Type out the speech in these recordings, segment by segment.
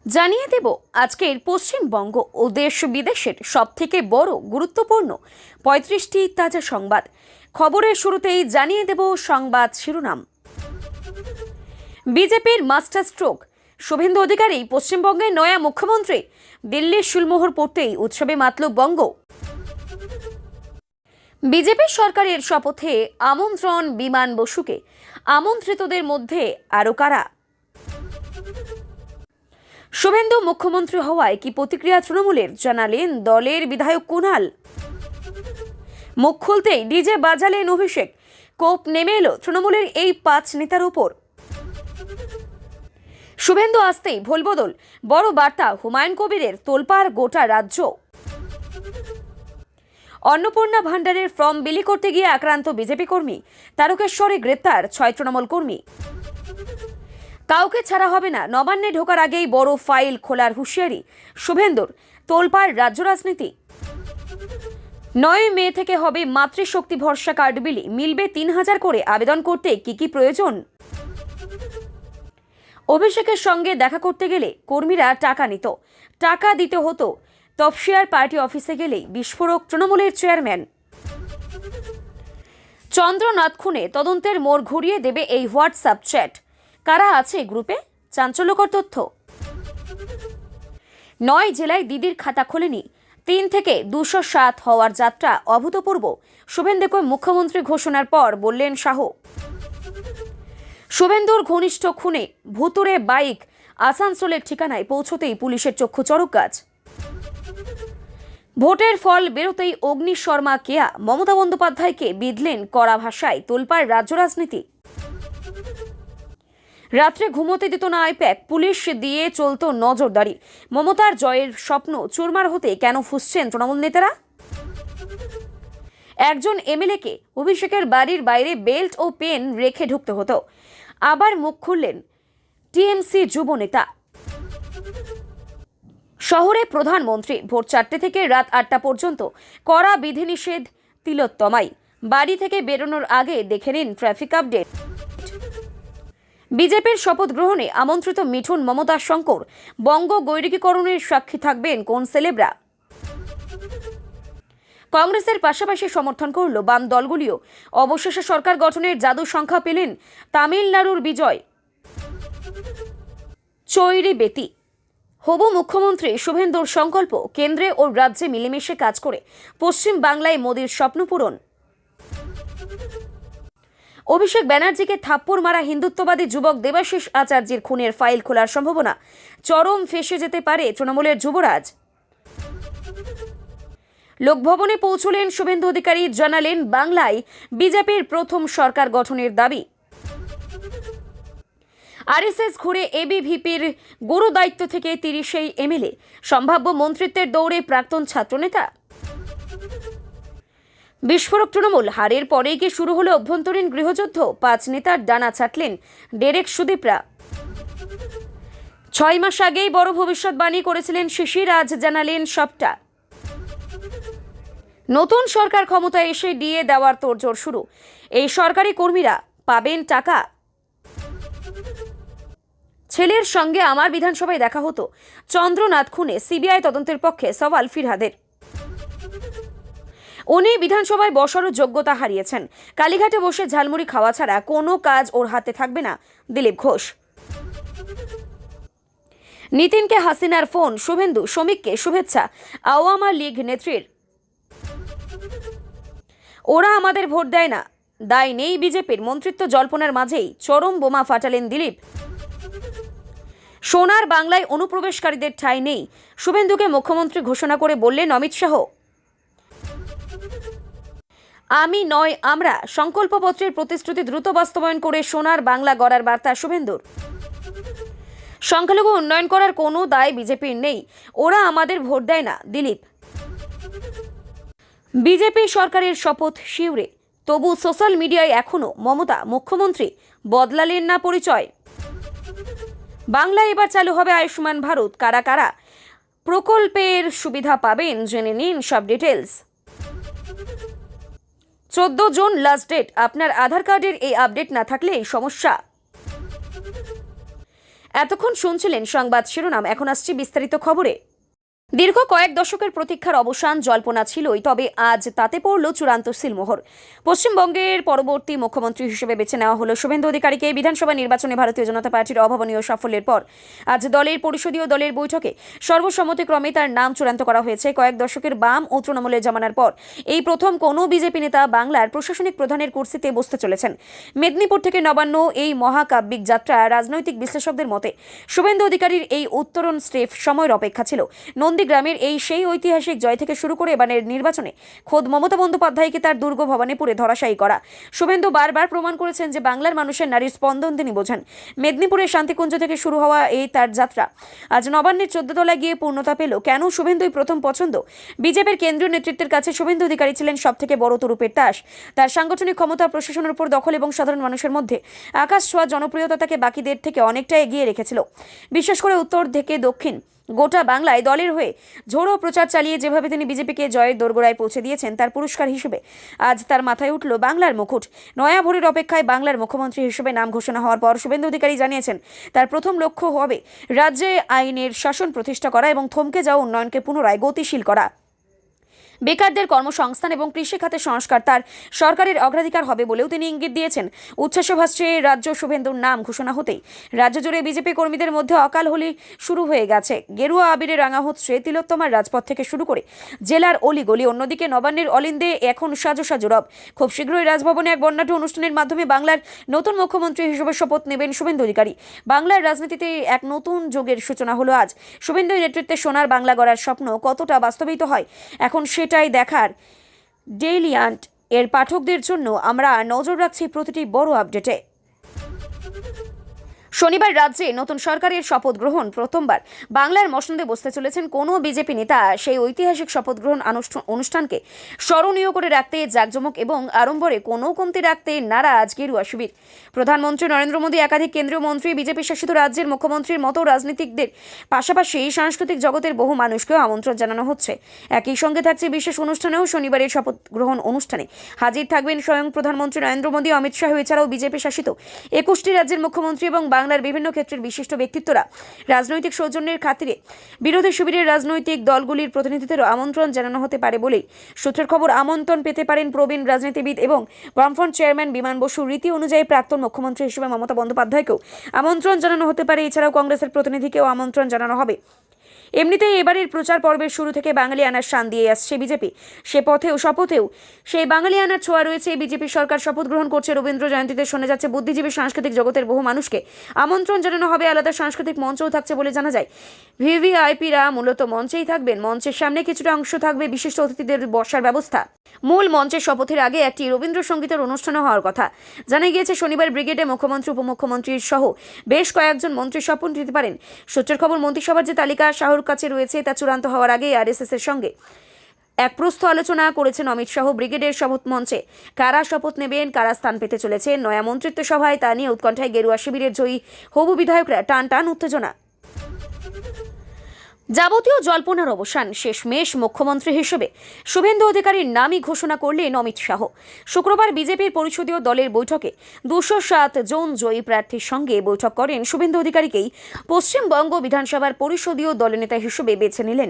জানিয়ে দেব আজকের পশ্চিমবঙ্গ ও দেশ বিদেশের সবথেকে বড় গুরুত্বপূর্ণ ৩৫টি তাজা সংবাদ। খবরের শুরুতেই জানিয়ে দেব সংবাদ শিরোনাম। বিজেপির মাস্টার স্ট্রোক, শুভেন্দু অধিকারী পশ্চিমবঙ্গের নয়া মুখ্যমন্ত্রী। দিল্লির শিলমোহর পড়তেই উৎসবে মাতল বঙ্গ। বিজেপি সরকারের শপথে আমন্ত্রণ বিমান বসুকে। আমন্ত্রিতদের মধ্যে আরও কারা? শুভেন্দু মুখ্যমন্ত্রী হওয়ায় কি প্রতিক্রিয়া তৃণমূলের, জানালেন দলের বিধায়ক কুণাল। মুখ খুলতেই ডিজে বাজালেন অভিষেক। কোপ নেমে এলো তৃণমূলের এই 5 নেতার উপর। শুভেন্দু আসতেই ভোলবদল, বড় বার্তা হুমায়ুন কবিরের। তোলপাড় গোটা রাজ্য। অন্নপূর্ণা ভান্ডারের ফর্ম বিলি করতে গিয়ে আক্রান্ত বিজেপি কর্মী। তারকেশ্বরে গ্রেপ্তার 6 তৃণমূল কর্মী। কাউকে ছাড়া হবে না, নবান্নে ঢোকার আগেই বড় ফাইল খোলার হুঁশিয়ারি শুভেন্দুর। তোলপাড় রাজ্য রাজনীতি। 9 মে থেকে হবে মাতৃশক্তি ভরসা কার্ড বিলি, মিলবে 3000 করে। আবেদন করতে কি কি প্রয়োজন? অভিষেকের সঙ্গে দেখা করতে গেলে কর্মীরা টাকা নিত, টাকা দিতে হতো। তপসিয়ার পার্টি অফিসে গেলেই বিস্ফোরক তৃণমূলের চেয়ারম্যান। চন্দ্রনাথ খুনে তদন্তের মোড় ঘুরিয়ে দেবে এই হোয়াটসঅ্যাপ চ্যাট। কারা আছে গ্রুপে? চাঞ্চল্যকর তথ্য। 9 জেলায় দিদির খাতা খোলেনি। 3 থেকে 207 হওয়ার যাত্রা অভূতপূর্ব। শুভেন্দুকে মুখ্যমন্ত্রী ঘোষণার পর বললেন শাহ। শুভেন্দুর ঘনিষ্ঠ খুনে ভুতুরে বাইক আসানসোলের ঠিকানায় পৌঁছতেই পুলিশের চক্ষু চড়ক গাছ। ভোটের ফল বেরোতেই অগ্নি শর্মা কেয়া মমতা বন্দ্যোপাধ্যায়কে বিঁধলেন কড়া ভাষায়। তোলপাড় রাজ্য রাজনীতি। রাত্রে ঘুমোতে দিত না আইপ্যাক, পুলিশ দিয়ে চলতো নজরদারি। মমতার জয়ের স্বপ্ন চুরমার হতে কেন ফুঁসছেন তৃণমূল নেতারা? একজন এমএলএকে অভিষেকের বাড়ির বাইরে বেল্ট ও পেন রেখে ঢুকতে হতো। আবার মুখ খুললেন টিএমসি যুব নেতা। শহরে প্রধানমন্ত্রী। ভোর 4টে থেকে রাত 8টা পর্যন্ত কড়া বিধিনিষেধ তিলোত্তমায়। বাড়ি থেকে বেরোনোর আগে দেখে নিন ট্রাফিক আপডেট। বিজেপির শপথ গ্রহণে আমন্ত্রিত মিঠুন, মমতা, শঙ্কর। বঙ্গ গৈরিকীকরণের সাক্ষী থাকবেন কোন সেলেবরা? কংগ্রেসের পাশাপাশি সমর্থন করল বাম দলগুলিও। অবশেষে সরকার গঠনের জাদু সংখ্যা পেলেন তামিলনাড়ুর বিজয় চৈরি বেতি। হবু মুখ্যমন্ত্রী শুভেন্দুর সংকল্প কেন্দ্রে ও রাজ্যে মিলেমিশে কাজ করে পশ্চিম বাংলায় মোদির স্বপ্ন পূরণ। অভিষেক ব্যানার্জিকে থাপ্পড় মারা হিন্দুত্ববাদী যুবক দেবাশিস আচার্যের খুনের ফাইল খোলার সম্ভাবনা। চরম ফেঁসে যেতে পারে তৃণমূলের যুবরাজ। লোকভবনে পৌঁছলেন শুভেন্দু অধিকারী, জানালেন বাংলায় বিজেপির প্রথম সরকার গঠনের দাবি। আরএসএস ঘুরে এবিভিপির গুরু দায়িত্ব থেকে 30 এমএলএ। সম্ভাব্য মন্ত্রিত্বের দৌড়ে প্রাক্তন ছাত্রনেতা। বিস্ফোরক তৃণমূল, হারের পরেই কি শুরু হলো অভ্যন্তরীণ গৃহযুদ্ধ? 5 নেতার ডানা ছাটলেন ডেরেক সুদীপরা। 6 মাস আগেই বড় ভবিষ্যৎবাণী করেছিলেন শিশির, আজ জানালেন সবটা। নতুন সরকার ক্ষমতায় এসে দিয়ে দেওয়ার তোড়জোড় শুরু। এই সরকারি কর্মীরা পাবেন টাকা। ছেলের সঙ্গে আমার বিধানসভায় দেখা হতো। চন্দ্রনাথ খুনে সিবিআই তদন্তের পক্ষে সওয়াল ফিরহাদের। উনি বিধানসভায় বসারও যোগ্যতা হারিয়েছেন। কালীঘাটে বসে ঝালমুড়ি খাওয়া ছাড়া কোনো কাজ ওর হাতে থাকবে না, দিলীপ ঘোষ। নিতিনকে হাসিনার ফোন, শুভেন্দু শ্রমিককে শুভেচ্ছা আওয়ামী লীগ নেত্রীর। ওরা আমাদের ভোট দেয় না, দায় নেই বিজেপির। মন্ত্রিত্ব জল্পনার মাঝেই চরম বোমা ফাটালেন দিলীপ। সোনার বাংলায় অনুপ্রবেশকারীদের ঠাঁই নেই, শুভেন্দুকে মুখ্যমন্ত্রী ঘোষণা করে বললেন অমিত শাহ। আমি নয় আমরা, সংকল্পপত্রের প্রতিশ্রুতি দ্রুত বাস্তবায়ন করে সোনার বাংলা গড়ার বার্তা শুভেন্দুর। সংখ্যালঘু উন্নয়ন করার কোনো দায় বিজেপির নেই, ওরা আমাদের ভোট দেয় না, দিলীপ। বিজেপি সরকারের শপথ শিউরে, তবু সোশ্যাল মিডিয়ায় এখনো মমতা মুখ্যমন্ত্রী, বদলালেন না পরিচয়। বাংলায় এবার চালু হবে আয়ুষ্মান ভারত। কারা কারা প্রকল্পের সুবিধা পাবেন জেনে নিন সব ডিটেলস। 14 June last date. আপনার আধার কার্ডের এই আপডেট না থাকলে এই সমস্যা। এতক্ষণ শুনছিলেন সংবাদ শিরোনাম, এখন আসছি বিস্তারিত খবরে। দীর্ঘ কয়েক দশকের প্রতীক্ষার অবসান জল্পনা ছিলই, তবে আজ তাতে পড়ল চূড়ান্ত সিলমোহর। পশ্চিমবঙ্গের পরবর্তী মুখ্যমন্ত্রী হিসেবে বেছে নেওয়া হলো শুভেন্দু অধিকারীকে। বিধানসভা নির্বাচনে ভারতীয় জনতা পার্টির অভাবনীয় সাফল্যের পর আজ দলের পরিষদীয় দলের বৈঠকে সর্বসম্মতিক্রমে তার নাম চূড়ান্ত করা হয়েছে। কয়েক দশকের বাম ও তৃণমূলের জামানার পর এই প্রথম কোনো বিজেপি নেতা বাংলার প্রশাসনিক প্রধানের কুর্সিতে বসতে চলেছেন। মেদিনীপুর থেকে নবান্ন এই মহাকাব্যিক যাত্রা রাজনৈতিক বিশ্লেষকদের মতে শুভেন্দু অধিকারীর এই উত্তরণ স্টেপ সময়ের অপেক্ষা ছিল। গ্রামের এই সেই ঐতিহাসিক জয় থেকে শুরু করে এবারের নির্বাচনে খোদ মমতা বন্দ্যোপাধ্যায়কে তার দুর্গ ভবানীপুরে ধরাশায়ী করা। শুভেন্দু বারবার প্রমাণ করেছেন যে বাংলার মানুষের নারীর স্পন্দন তিনি বোঝেন। মেদিনীপুরের শান্তিকুঞ্জ থেকে শুরু হওয়া এই তার যাত্রা আজ নবান্নের 14 তলায় গিয়ে পূর্ণতা পেল। কেন শুভেন্দুই প্রথম পছন্দ? বিজেপির কেন্দ্রীয় নেতৃত্বের কাছে শুভেন্দু অধিকারী ছিলেন সবথেকে বড় তুরুপের তাস। তার সাংগঠনিক ক্ষমতা, প্রশাসনের উপর দখল এবং সাধারণ মানুষের মধ্যে আকাশ ছোঁয়া জনপ্রিয়তা তাকে বাকিদের থেকে অনেকটা এগিয়ে রেখেছিল। বিশেষ করে উত্তর থেকে দক্ষিণ গোটা বাংলায় দলের হয়ে ঝোড়ো প্রচার চালিয়ে যেভাবে তিনি বিজেপিকে জয়ের দোরগোড়ায় পৌঁছে দিয়েছেন, তার পুরস্কার হিসেবে আজ তার মাথায় উঠল বাংলার মুকুট। নয়া ভোরের অপেক্ষায় বাংলার মুখ্যমন্ত্রী হিসেবে নাম ঘোষণা হওয়ার পর শুভেন্দু অধিকারী জানিয়েছেন তার প্রথম লক্ষ্য হবে রাজ্যে আইনের শাসন প্রতিষ্ঠা করা এবং থমকে যাওয়া উন্নয়নকে পুনরায় গতিশীল করা। বেকারদের কর্মসংস্থান এবং কৃষি খাতের সংস্কার তার সরকারের অগ্রাধিকার হবে বলেও তিনি ইঙ্গিত দিয়েছেন। উচ্ছ্বাসে ভাসছে রাজ্য। শুভেন্দুর নাম ঘোষণা হতেই রাজ্য জুড়ে বিজেপি কর্মীদের মধ্যে অকাল হোলি শুরু হয়ে গেছে। গেরুয়া আবিরে রাঙা হচ্ছে তিলোত্তমার রাজপথ থেকে শুরু করে জেলার অলিগলি। অন্যদিকে নবান্নের অলিন্দে এখন সাজো সাজো রব। খুব শীঘ্রই রাজভবনে এক বর্ণাঢ্য অনুষ্ঠানের মাধ্যমে বাংলার নতুন মুখ্যমন্ত্রী হিসেবে শপথ নেবেন শুভেন্দু অধিকারী। বাংলার রাজনীতিতে এক নতুন যুগের সূচনা হলো আজ। শুভেন্দুর নেতৃত্বে সোনার বাংলা গড়ার স্বপ্ন কতটা বাস্তবায়িত হয় এখন সেটাই দেখার। ডেইলিয়ান্ট এর পাঠকদের জন্য আমরা নজর রাখছি প্রতিটি বড় আপডেটে। শনিবার রাজ্যে নতুন সরকারের শপথ গ্রহণ। প্রথমবার বাংলার মসনদে বসতে চলেছেন কোনো বিজেপি নেতা। সেই ঐতিহাসিক শপথ গ্রহণ অনুষ্ঠানকে স্মরণীয় করে রাখতে, জাঁকজমক এবং আড়ম্বরে কোনো কমতি রাখতে নারাজ গেরুয়া শিবির। প্রধানমন্ত্রী নরেন্দ্র মোদী, একাধিক কেন্দ্রীয় মন্ত্রী, বিজেপি শাসিত রাজ্যের মুখ্যমন্ত্রীর মতো রাজনীতিকদের পাশাপাশি সাংস্কৃতিক জগতের বহু মানুষকেও আমন্ত্রণ জানানো হচ্ছে। একই সঙ্গে থাকছে বিশেষ অনুষ্ঠানেও। শনিবারের শপথ গ্রহণ অনুষ্ঠানে হাজির থাকবেন স্বয়ং প্রধানমন্ত্রী নরেন্দ্র মোদী, অমিত শাহ এছাড়াও বিজেপি শাসিত 21টি রাজ্যের মুখ্যমন্ত্রী এবং বাংলার বিভিন্ন ক্ষেত্রের বিশিষ্ট ব্যক্তিত্বরা। রাজনৈতিক সৌজন্যের খাতিরে বিরোধী শিবিরের রাজনৈতিক দলগুলির প্রতিনিধিদেরও আমন্ত্রণ জানানো হতে পারে বলেই সূত্রের খবর। আমন্ত্রণ পেতে পারেন প্রবীণ রাজনীতিবিদ এবং বামফ্রন্ট চেয়ারম্যান বিমান বসু। রীতি অনুযায়ী প্রাক্তন মুখ্যমন্ত্রী হিসেবে মমতা বন্দ্যোপাধ্যায়কেও আমন্ত্রণ জানানো হতে পারে। এছাড়াও কংগ্রেসের প্রতিনিধিকেও আমন্ত্রণ জানানো হবে। এমনিতেই এবারের প্রচার পর্বের শুরু থেকে বাঙালি আনার শান দিয়ে আসছে বিজেপি। সে পথেও শপথেও সেই বাঙালি আনার ছোঁয়া রয়েছে। বিজেপি সরকার শপথ গ্রহণ করছে। রবীন্দ্র জয়ন্তীতে শোনা যাচ্ছে বুদ্ধিজীবী সাংস্কৃতিক জগতের বহু মানুষকে আমন্ত্রণ জানানো হবে। আলাদা সাংস্কৃতিক মঞ্চও থাকছে বলে জানা যায়। ভিভিআইপিরা মূলত মঞ্চেই থাকবেন। মঞ্চের সামনে কিছুটা অংশ থাকবে বিশিষ্ট অতিথিদের বসার ব্যবস্থা। মূল মঞ্চের শপথের আগে একটি রবীন্দ্রসঙ্গীতের অনুষ্ঠানও হওয়ার কথা। জানা গিয়েছে শনিবার ব্রিগেডে মুখ্যমন্ত্রী, উপমুখ্যমন্ত্রীর সহ বেশ কয়েকজন মন্ত্রী শপথ নিতে পারেন। সূত্রের খবর, মন্ত্রিসভার যে তালিকা শাহর কাছে রয়েছে তা চূড়ান্ত হওয়ার আগে আরএসএস এর সঙ্গে এক প্রস্থ আলোচনা করেছেন অমিত শাহ। ব্রিগেডের শপথ মঞ্চে কারা শপথ নেবেন, কারা স্থান পেতে চলেছেন নয়া মন্ত্রিত্ব সভায়, তা নিয়ে উৎকণ্ঠায় গেরুয়া শিবিরের জয়ী হবু বিধায়করা। টান টান উত্তেজনা। যাবতীয় জল্পনার অবসান। শেষমেশ মুখ্যমন্ত্রী হিসেবে শুভেন্দু অধিকারীর নামই ঘোষণা করলেন অমিত শাহ। শুক্রবার বিজেপির পরিষদীয় দলের বৈঠকে 207 জন জয়ী প্রার্থীর সঙ্গে বৈঠক করেন। শুভেন্দু অধিকারীকেই পশ্চিমবঙ্গ বিধানসভার পরিষদীয় দলনেতা হিসেবে বেছে নিলেন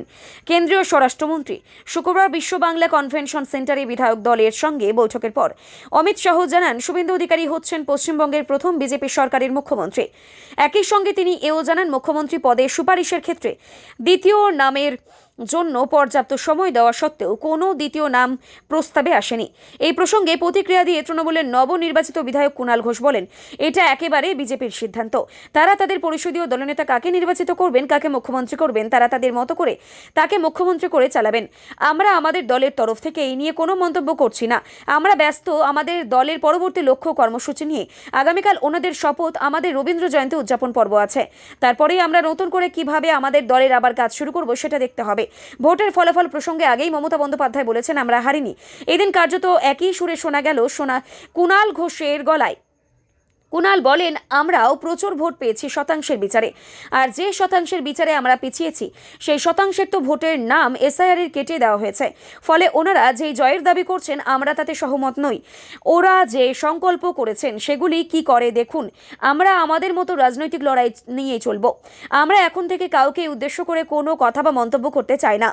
কেন্দ্রীয় স্বরাষ্ট্রমন্ত্রী। শুক্রবার বিশ্ব বাংলা কনভেনশন সেন্টারে বিধায়ক দলের সঙ্গে বৈঠকের পর অমিত শাহ জানান শুভেন্দু অধিকারী হচ্ছেন পশ্চিমবঙ্গের প্রথম বিজেপি সরকারের মুখ্যমন্ত্রী। একই সঙ্গে তিনি এও জানান মুখ্যমন্ত্রী পদে সুপারিশের ক্ষেত্রে দ্বিতীয় নামের জন্য পর্যাপ্ত সময় দেওয়া সত্ত্বেও কোনো দ্বিতীয় নাম প্রস্তাবে আসেনি। এই প্রসঙ্গে প্রতিক্রিয়া দিয়ে তৃণমূলের নবনির্বাচিত বিধায়ক কুণাল ঘোষ বলেন, এটা একেবারে বিজেপির সিদ্ধান্ত। তারা তাদের পরিষদীয় দলনেতা কাকে নির্বাচিত করবেন, কাকে মুখ্যমন্ত্রী করবেন, তারা তাদের মতো করে তাকে মুখ্যমন্ত্রী করে চালাবেন। আমরা আমাদের দলের তরফ থেকে এই নিয়ে কোনো মন্তব্য করছি না। আমরা ব্যস্ত আমাদের দলের পরবর্তী লক্ষ্য কর্মসূচি নিয়ে। আগামীকাল ওনাদের শপথ, আমাদের রবীন্দ্র জয়ন্তী উদযাপন পর্ব আছে। তারপরেই আমরা নতুন করে কিভাবে আমাদের দলের আবার কাজ শুরু করব সেটা দেখতে হবে। ভোটের ফলাফল প্রসঙ্গে আগেই মমতা বন্দ্যোপাধ্যায় বলেছেন, আমরা হারিনি। এদিন কার্যত একই সুরে শোনা গেল কুণাল ঘোষের গলায়। কুণাল বলেন, আমরাও প্রচুর ভোট পেয়েছি শতাংশের বিচারে, আর যে শতাংশের বিচারে আমরা পিছিয়েছি সেই শতাংশের তো ভোটের নাম এসআইআর এর কেটে দেওয়া হয়েছে। ফলে ওনারা যেই জয়ের দাবি করছেন আমরা তাতে সহমত নই। ওরা যে সংকল্প করেছেন সেগুলি কি করে দেখুন। আমরা আমাদের মতো রাজনৈতিক লড়াই নিয়েই চলব। আমরা এখন থেকে কাউকে উদ্দেশ্য করে কোনো কথা বা মন্তব্য করতে চাই না।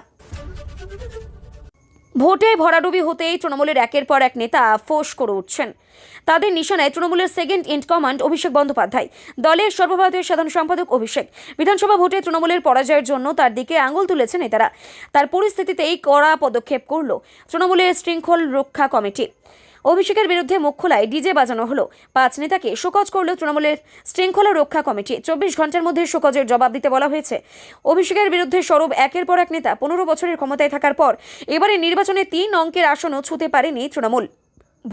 ভোটে ভরাডুবি হতেই তৃণমূলের একের পর এক নেতা ফোঁস করে উঠছেন। তাদের নিশানায় তৃণমূলের second in command Abhishek Bandyopadhyay, দলের সর্বভারতীয় সাধারণ সম্পাদক অভিষেক। বিধানসভা ভোটে তৃণমূলের পরাজয়ের জন্য তার দিকে আঙুল তুলেছে নেতারা। তার পরিস্থিতিতেই কড়া পদক্ষেপ করল তৃণমূলের শৃঙ্খল রক্ষা কমিটি। অভিষেকের বিরুদ্ধে মুখ খোলায় ডিজে বাজানো হলো। 5 নেতাকে শোকজ করল তৃণমূলের শৃঙ্খলা রক্ষা কমিটি। 24 ঘন্টার মধ্যে শোকজের জবাব দিতে বলা হয়েছে। অভিষেকের বিরুদ্ধে সরব একের পর এক নেতা। 15 বছরের ক্ষমতায় থাকার পর এবারে নির্বাচনে 3 অঙ্কের আসনও ছুঁতে পারেনি তৃণমূল।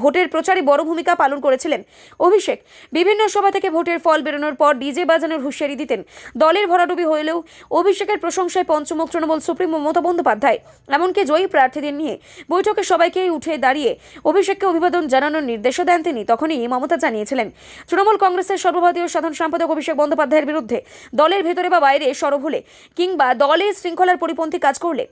ভোটের প্রচারে বড় ভূমিকা পালন করেছিলেন অভিষেক। বিভিন্ন সভা থেকে ভোটের ফল বেরোনোর পর ডিজে বাজানোর হুঁশিয়ারি দিতেন। দলের ভরাডুবি হলেও অভিষেকের প্রশংসায় পঞ্চমুখ তৃণমূল সুপ্রিমো মমতা বন্দ্যোপাধ্যায়। এমনকি জয়ী প্রার্থীদের নিয়ে বৈঠকে সবাইকে উঠে দাঁড়িয়ে অভিষেককে অভিবাদন জানানোর নির্দেশও দেন তিনি। তখনই মমতা জানিয়েছিলেন, তৃণমূল কংগ্রেসের সর্বভারতীয় সাধারণ সম্পাদক অভিষেক বন্দ্যোপাধ্যায়ের বিরুদ্ধে দলের ভেতরে বা বাইরে সরব হলে কিংবা দলের শৃঙ্খলার পরিপন্থী কাজ করলে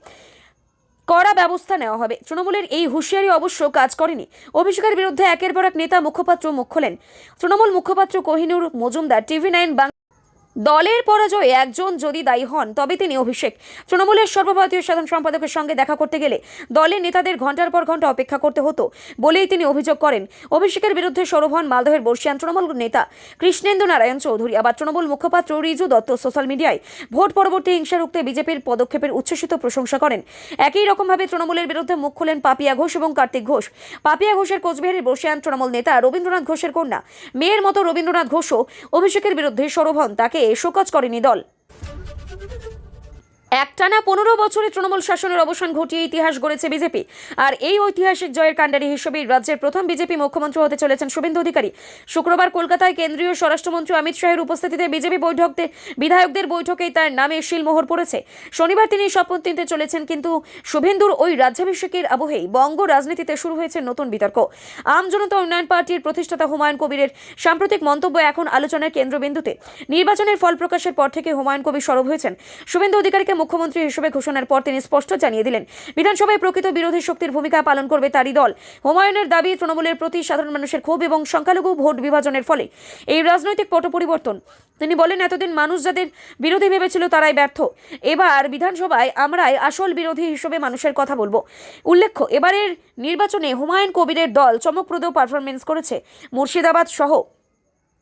কড়া ব্যবস্থা নেওয়া হবে। তৃণমূলের এই হুঁশিয়ারি অবশ্য কাজ করেনি। অভিষেকের বিরুদ্ধে একের পর এক নেতা মুখপাত্র মুখ খোলেন। তৃণমূল মুখপাত্র কোহিনুর মজুমদার TV9 দলের পরাজয়ে একজন যদি দায়ী হন তবে তিনি অভিষেক। তৃণমূলের সর্বভারতীয় সাধারণ সম্পাদকের সঙ্গে দেখা করতে গেলে দলের নেতাদের ঘন্টার পর ঘন্টা অপেক্ষা করতে হতো বলেই তিনি অভিযোগ করেন। অভিষেকের বিরুদ্ধে সরব হন মালদহের বর্ষিয়ান তৃণমূল নেতা কৃষ্ণেন্দু নারায়ণ চৌধুরী। আবার তৃণমূল মুখপাত্র রিজু দত্ত সোশ্যাল মিডিয়ায় ভোট পরবর্তী হিংসা রুখতে বিজেপির পদক্ষেপের উচ্ছ্বসিত প্রশংসা করেন। একই রকমভাবে তৃণমূলের বিরুদ্ধে মুখ খোলেন পাপিয়া ঘোষ এবং কার্তিক ঘোষ। পাপিয়া ঘোষের কোচবিহারের বর্ষিয়ান তৃণমূল নেতা রবীন্দ্রনাথ ঘোষের কন্যা মেয়ের মতো রবীন্দ্রনাথ ঘোষও অভিষেকের বিরুদ্ধে সরব হন। তাকে শোকজ করেনি দল। একটানা 15 বছরে তৃণমূল শাসনের অবসান ঘটিয়ে ইতিহাস গড়েছে বিজেপি। আর এই ঐতিহাসিক জয়ের কাণ্ডারি হিসেবে রাজ্যের প্রথম বিজেপি মুখ্যমন্ত্রী হতে চলেছেন শুভেন্দু অধিকারী। শুক্রবার কলকাতায় কেন্দ্রীয় স্বরাষ্ট্রমন্ত্রী অমিত শাহের উপস্থিতিতে বিজেপি বিধায়কদের বৈঠকেই তার নামে শিলমোহর পড়েছে। শনিবার তিনি শপথ নিতে চলেছেন। কিন্তু শুভেন্দুর ওই রাজ্যাভিষেকের আবহেই বঙ্গ রাজনীতিতে শুরু হয়েছে নতুন বিতর্ক। আম জনতা উন্নয়ন পার্টির প্রতিষ্ঠাতা হুমায়ুন কবিরের সাম্প্রতিক মন্তব্য এখন আলোচনার কেন্দ্রবিন্দুতে। নির্বাচনের ফল প্রকাশের পর থেকে হুমায়ুন কবির সরব হয়েছেন। শুভেন্দু অধিকারীকে মুখ্যমন্ত্রী হিসেবে ঘোষণার পর তিনি স্পষ্ট জানিয়ে দিলেন, বিধানসভায় প্রকৃত বিরোধী শক্তির ভূমিকা পালন করবে তারই দল। হুমায়ুনের দাবি, তৃণমূলের প্রতি সাধারণ মানুষের ক্ষোভ এবং সংখ্যালঘু ভোট বিভাজনের ফলে এই রাজনৈতিক পট পরিবর্তন। তিনি বলেন, এতদিন মানুষ যাদের বিরোধী ভেবেছিল তারাই ব্যর্থ। এবার বিধানসভায় আমরাই আসল বিরোধী হিসেবে মানুষের কথা বলবো। উল্লেখ্য, এবারের নির্বাচনে হুমায়ুন কবিরের দল চমকপ্রদ পারফরমেন্স করেছে। মুর্শিদাবাদ সহ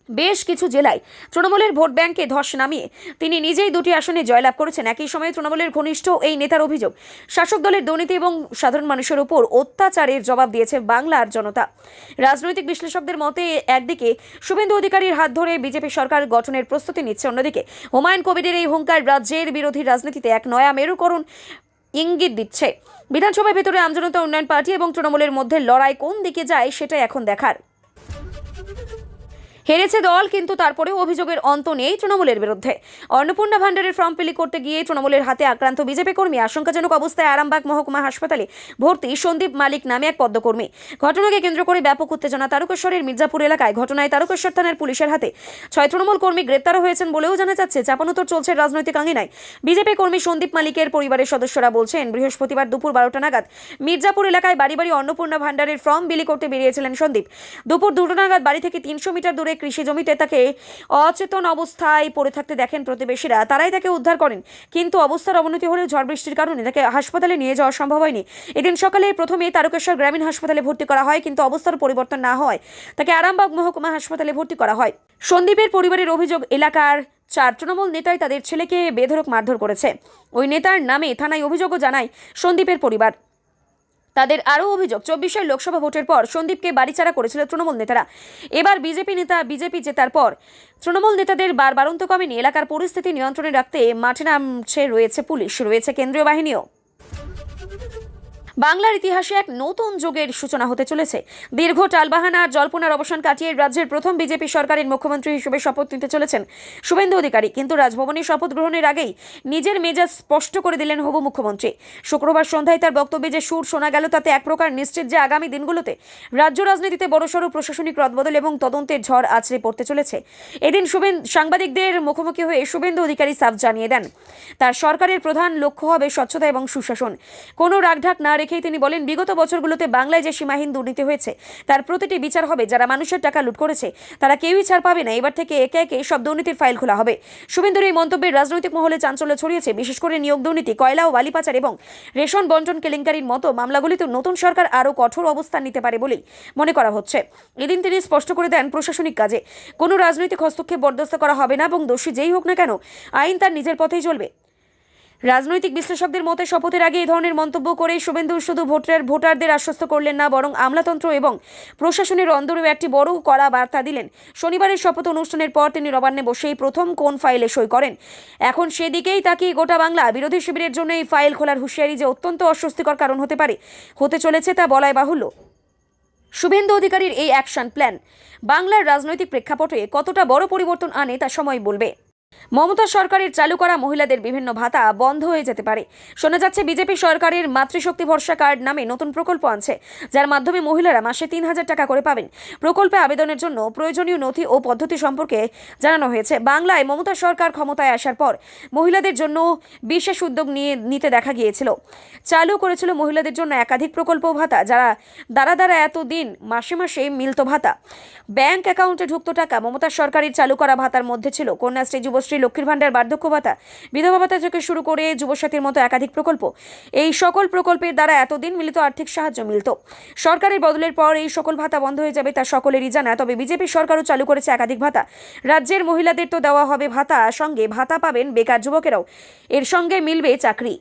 বেশ কিছু জেলায় তৃণমূলের ভোট ব্যাংকে ধস নামিয়ে তিনি নিজেই 2টি আসনে জয়লাভ করেছেন। একই সময়ে তৃণমূলের ঘনিষ্ঠ এই নেতার অভিযোগ, শাসক দলের দুর্নীতি এবং সাধারণ মানুষের উপর অত্যাচারের জবাব দিয়েছে বাংলার জনতা। রাজনৈতিক বিশ্লেষকদের মতে একদিকে শুভেন্দু অধিকারীর হাত ধরে বিজেপি সরকার গঠনের প্রস্তুতি নিচ্ছে, অন্যদিকে হুমায়ুন কবিরের এই হুঙ্কার রাজ্যের বিরোধী রাজনীতিতে এক নয়া মেরুকরণ ইঙ্গিত দিচ্ছে। বিধানসভার ভেতরে আমজনতা উন্নয়ন পার্টি এবং তৃণমূলের মধ্যে লড়াই কোন দিকে যায় সেটাই এখন দেখার। হেরেছে দল, কিন্তু তারপরেও অভিযোগের অন্ত নেই তৃণমূলের বিরুদ্ধে। অন্নপূর্ণা ভান্ডারের ফর্ম ফিল করতে গিয়ে তৃণমূলের হাতে আক্রান্ত বিজেপি কর্মী। আশঙ্কাজনক অবস্থায় আরামবাগ মহকুমা হাসপাতালে ভর্তি সন্দীপ মালিক নামে এক পদ্মকর্মী। ঘটনাকে কেন্দ্র করে ব্যাপক উত্তেজনা তারকেশ্বরের মির্জাপুর এলাকায়। ঘটনায় তারকেশ্বর থানার পুলিশের হাতে 6 তৃণমূল কর্মী গ্রেপ্তারও হয়েছেন বলেও জানা যাচ্ছে। চাপানোতর চলছে রাজনৈতিক আঙিনায়। বিজেপি কর্মী সন্দীপ মালিকের পরিবারের সদস্যরা বলছেন, বৃহস্পতিবার দুপুর 12টা নাগাদ মির্জাপুর এলাকায় বাড়ি বাড়ি অন্নপূর্ণা ভান্ডারের ফর্ম বিলি করতে বেরিয়েছিলেন সন্দীপ। দুপুর 2টা নাগাদ বাড়ি থেকে 300 মিটার দূরে কৃষি জমিতে তাকে অচেতন অবস্থায় পড়ে থাকতে দেখেন প্রতিবেশীরা। তারাই তাকে উদ্ধার করেন, কিন্তু অবস্থার অবনতি হলে ঝড় বৃষ্টির কারণে তাকে হাসপাতালে নিয়ে যাওয়া সম্ভব হয়নি। এদিন সকালে প্রথমে তারকেশ্বর গ্রামীণ হাসপাতালে ভর্তি করা হয়, কিন্তু অবস্থার পরিবর্তন না হয় তাকে আরামবাগ মহকুমা হাসপাতালে ভর্তি করা হয়। সন্দীপের পরিবারের অভিযোগ, এলাকার 4 তৃণমূল নেতাই তাদের ছেলেকে বেধড়ক মারধর করেছে। ওই নেতার নামে থানায় অভিযোগও জানায় সন্দীপের পরিবার। তাদের আরও অভিযোগ, 24 লোকসভা ভোটের পর সন্দীপকে বাড়িচাড়া করেছিল তৃণমূল নেতারা। এবার বিজেপি জেতার পর তৃণমূল নেতাদের বারবারন্ত কমেনি। এলাকার পরিস্থিতি নিয়ন্ত্রণে রাখতে মাঠে নামছে রয়েছে পুলিশ, রয়েছে কেন্দ্রীয় বাহিনীও। বাংলার ইতিহাসে এক নতুন যুগের সূচনা হতে চলেছে। দীর্ঘ টালবাহানা আর জল্পনার অবসান কাটিয়ে রাজ্যের প্রথম বিজেপি সরকারের মুখ্যমন্ত্রী হিসেবে শপথ নিতে চলেছেন শুভেন্দু অধিকারী। কিন্তু রাজভবনে শপথ গ্রহণের আগেই নিজের মেজাজ স্পষ্ট করে দিলেন হবু মুখ্যমন্ত্রী। শুক্রবার সন্ধ্যায় তার বক্তব্যে যে সুর শোনা গেল তাতে এক প্রকার নিশ্চিত যে আগামী দিনগুলোতে রাজ্য রাজনীতিতে বড়সড় প্রশাসনিক রদবদল এবং তদন্তের ঝড় আছড়ে পড়তে চলেছে। এদিন সাংবাদিকদের মুখোমুখি হয়ে শুভেন্দু অধিকারী সাফ জানিয়ে দেন তার সরকারের প্রধান লক্ষ্য হবে স্বচ্ছতা এবং সুশাসন। কোনো রাগঢাক না রেখেই তিনি বলেন, বিগত বছরগুলোতে বাংলায় যে সীমাহীন দুর্নীতি হয়েছে তার প্রতিটি বিচার হবে। যারা মানুষের টাকা লুট করেছে তারা কেউই ছাড় পাবে না। এবার থেকে একে একে সব দুর্নীতির ফাইল খোলা হবে। শুভেন্দুর এই মন্তব্যের রাজনৈতিক মহলে চাঞ্চল্য ছড়িয়েছে। বিশেষ করে নিয়োগ দুর্নীতি, কয়লা ও বালি পাচার এবং রেশন বন্টন কেলেঙ্কারির মতো মামলাগুলিতে নতুন সরকার আরও কঠোর অবস্থান নিতে পারে বলেই মনে করা হচ্ছে। এদিন তিনি স্পষ্ট করে দেন, প্রশাসনিক কাজে কোনো রাজনৈতিক হস্তক্ষেপ বরদাস্ত করা হবে না এবং দোষী যেই হোক না কেন আইন তার নিজের পথেই চলবে। রাজনৈতিক বিশ্লেষকদের মতে শপথের আগে এই ধরনের মন্তব্য করে শুভেন্দু শুধু ভোটারদের আশ্বস্ত করলেন না, বরং আমলাতন্ত্র এবং প্রশাসনের অন্দরেও একটি বড় কড়া বার্তা দিলেন। শনিবারের শপথ অনুষ্ঠানের পর তিনি নবান্নে বসেই প্রথম কোন ফাইলে সই করেন। এখন সেদিকেই তাকিয়ে গোটা বাংলা। বিরোধী শিবিরের জন্য এই ফাইল খোলার হুঁশিয়ারি যে অত্যন্ত অস্বস্তিকর কারণ হতে চলেছে তা বলাই বাহুল্য। শুভেন্দু অধিকারীর এই অ্যাকশন প্ল্যান বাংলার রাজনৈতিক প্রেক্ষাপটে কতটা বড় পরিবর্তন আনে তা সময় বলবে। মমতা সরকারের চালু করা মহিলাদের বিভিন্ন ভাতা বন্ধ হয়ে যেতে পারে। শোনা যাচ্ছে বিজেপি সরকারের মাতৃশক্তি ভরসা কার্ড নামে নতুন প্রকল্প আনছে, যার মাধ্যমে মহিলারা মাসে ৩,০০০ টাকা করে পাবেন। প্রকল্পে আবেদনের জন্য প্রয়োজনীয় নথি ও পদ্ধতি সম্পর্কে জানানো হয়েছে। বাংলায় মমতা সরকার ক্ষমতায় আসার পর মহিলাদের জন্য বিশেষ উদ্যোগ নিতে দেখা গিয়েছিল। চালু করেছিল মহিলাদের জন্য একাধিক প্রকল্প ভাতা, দ্বারা এতদিন মাসে মাসে মিলত ভাতা। ব্যাংক অ্যাকাউন্টে ঢুকত টাকা। মমতা সরকারের চালু করা ভাতার মধ্যে ছিল কন্যাশ্রী, যুবশ্রী, লক্ষ্মীর ভাণ্ডার, বার্ধক্য ভাতা, বিধবা ভাতা থেকে শুরু করে যুবসাথীর মতো একাধিক প্রকল্প। এই সকল প্রকল্পের দ্বারা এতদিন মিলিত আর্থিক সাহায্য মিলত। সরকারের বদলের পর এই সকল ভাতা বন্ধ হয়ে যাবে তা সকলেরই জানা। তবে বিজেপি সরকারও চালু করেছে একাধিক ভাতা। রাজ্যের মহিলাদের তো দেওয়া হবে ভাতা, সঙ্গে ভাতা পাবেন বেকার যুবকেরাও। এর সঙ্গে মিলবে চাকরি।